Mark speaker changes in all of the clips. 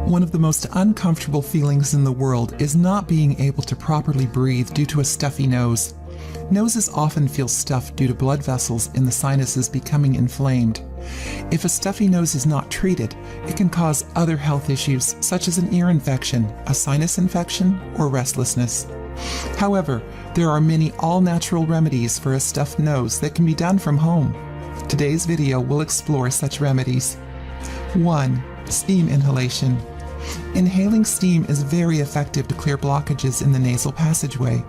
Speaker 1: One of the most uncomfortable feelings in the world is not being able to properly breathe due to a stuffy nose. Noses often feel stuffed due to blood vessels in the sinuses becoming inflamed. If a stuffy nose is not treated, it can cause other health issues such as an ear infection, a sinus infection, or restlessness. However, there are many all-natural remedies for a stuffed nose that can be done from home. Today's video will explore such remedies. 1. Steam inhalation. Inhaling steam is very effective to clear blockages in the nasal passageway.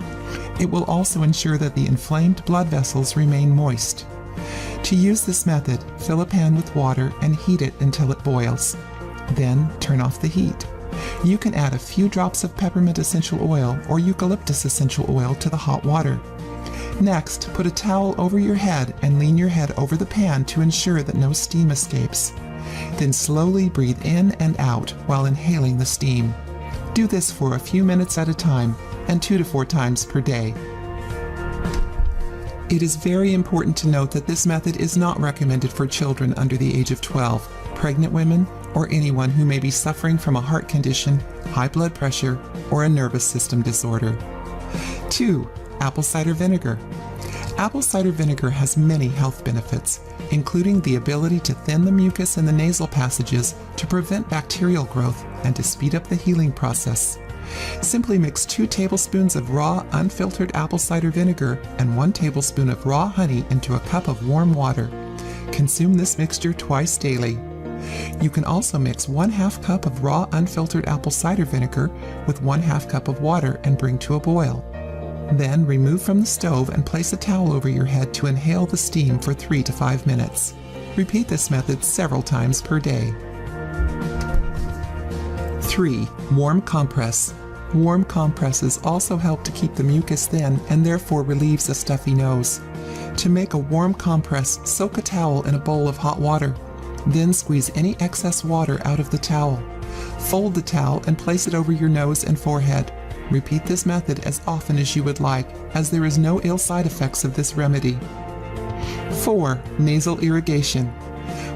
Speaker 1: It will also ensure that the inflamed blood vessels remain moist. To use this method, fill a pan with water and heat it until it boils. Then turn off the heat. You can add a few drops of peppermint essential oil or eucalyptus essential oil to the hot water. Next, put a towel over your head and lean your head over the pan to ensure that no steam escapes. Then slowly breathe in and out while inhaling the steam. Do this for a few minutes at a time and 2 to 4 times per day. It is very important to note that this method is not recommended for children under the age of 12, pregnant women, or anyone who may be suffering from a heart condition, high blood pressure, or a nervous system disorder. 2. Apple cider vinegar. Apple cider vinegar has many health benefits, including the ability to thin the mucus in the nasal passages to prevent bacterial growth and to speed up the healing process. Simply mix 2 tablespoons of raw, unfiltered apple cider vinegar and 1 tablespoon of raw honey into a cup of warm water. Consume this mixture twice daily. You can also mix 1/2 cup of raw, unfiltered apple cider vinegar with 1/2 cup of water and bring to a boil. Then remove from the stove and place a towel over your head to inhale the steam for 3 to 5 minutes. Repeat this method several times per day. 3. Warm compress. Warm compresses also help to keep the mucus thin and therefore relieves a stuffy nose. To make a warm compress, soak a towel in a bowl of hot water. Then squeeze any excess water out of the towel. Fold the towel and place it over your nose and forehead. Repeat this method as often as you would like, as there is no ill side effects of this remedy. 4. Nasal irrigation.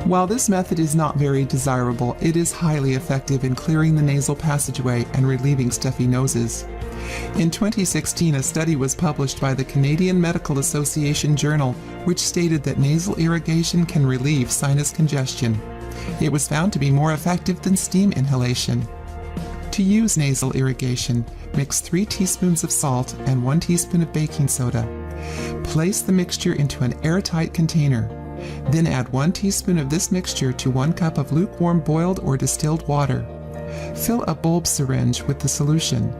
Speaker 1: While this method is not very desirable, it is highly effective in clearing the nasal passageway and relieving stuffy noses. In 2016, a study was published by the Canadian Medical Association Journal, which stated that nasal irrigation can relieve sinus congestion. It was found to be more effective than steam inhalation. To use nasal irrigation, mix 3 teaspoons of salt and 1 teaspoon of baking soda. Place the mixture into an airtight container. Then add 1 teaspoon of this mixture to 1 cup of lukewarm boiled or distilled water. Fill a bulb syringe with the solution.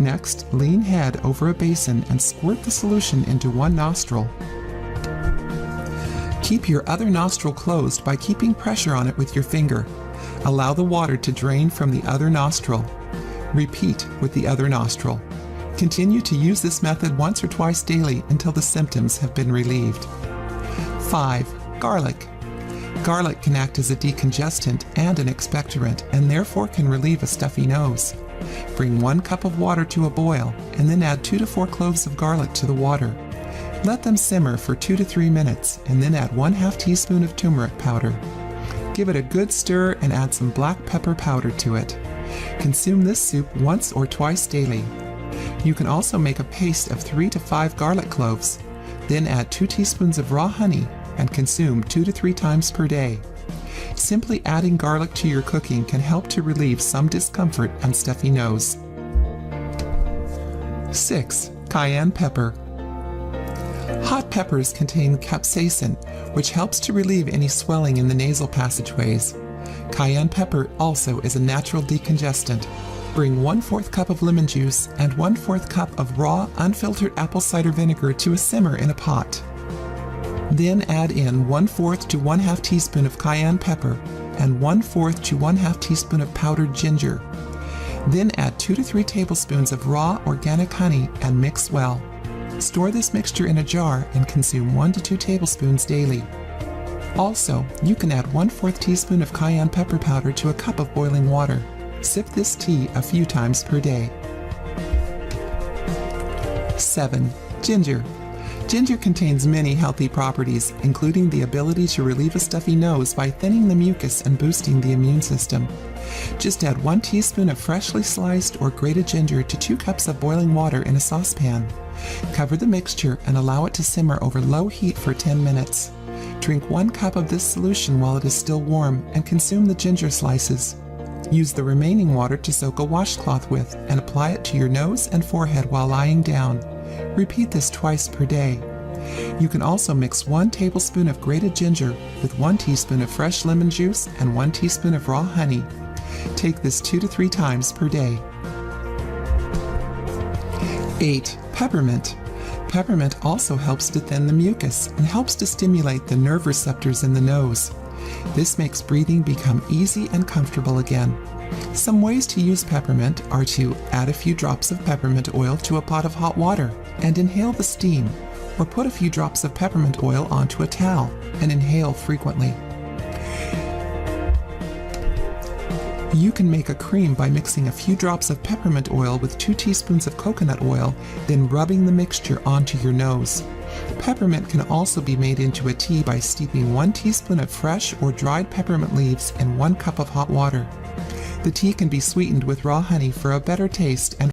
Speaker 1: Next, lean head over a basin and squirt the solution into 1 nostril. Keep your other nostril closed by keeping pressure on it with your finger. Allow the water to drain from the other nostril. Repeat with the other nostril. Continue to use this method once or twice daily until the symptoms have been relieved. 5. Garlic. Garlic can act as a decongestant and an expectorant and therefore can relieve a stuffy nose. Bring 1 cup of water to a boil and then add 2 to 4 cloves of garlic to the water. Let them simmer for 2 to 3 minutes and then add 1/2 teaspoon of turmeric powder. Give it a good stir and add some black pepper powder to it. Consume this soup once or twice daily. You can also make a paste of 3 to 5 garlic cloves. Then add 2 teaspoons of raw honey and consume 2 to 3 times per day. Simply adding garlic to your cooking can help to relieve some discomfort and stuffy nose. 6. Cayenne pepper. Hot peppers contain capsaicin, which helps to relieve any swelling in the nasal passageways. Cayenne pepper also is a natural decongestant. Bring 1/4 cup of lemon juice and 1/4 cup of raw, unfiltered apple cider vinegar to a simmer in a pot. Then add in 1/4 to 1/2 teaspoon of cayenne pepper and 1/4 to 1/2 teaspoon of powdered ginger. Then add 2 to 3 tablespoons of raw organic honey and mix well. Store this mixture in a jar and consume 1 to 2 tablespoons daily. Also, you can add 1/4 teaspoon of cayenne pepper powder to a cup of boiling water. Sip this tea a few times per day. 7. Ginger. Ginger contains many healthy properties, including the ability to relieve a stuffy nose by thinning the mucus and boosting the immune system. Just add 1 teaspoon of freshly sliced or grated ginger to 2 cups of boiling water in a saucepan. Cover the mixture and allow it to simmer over low heat for 10 minutes. Drink 1 cup of this solution while it is still warm and consume the ginger slices. Use the remaining water to soak a washcloth with and apply it to your nose and forehead while lying down. Repeat this twice per day. You can also mix 1 tablespoon of grated ginger with 1 teaspoon of fresh lemon juice and 1 teaspoon of raw honey. Take this 2 to 3 times per day. 8. Peppermint. Peppermint also helps to thin the mucus and helps to stimulate the nerve receptors in the nose. This makes breathing become easy and comfortable again. Some ways to use peppermint are to add a few drops of peppermint oil to a pot of hot water and inhale the steam, or put a few drops of peppermint oil onto a towel and inhale frequently. You can make a cream by mixing a few drops of peppermint oil with 2 teaspoons of coconut oil, then rubbing the mixture onto your nose. Peppermint can also be made into a tea by steeping 1 teaspoon of fresh or dried peppermint leaves in 1 cup of hot water. The tea can be sweetened with raw honey for a better taste and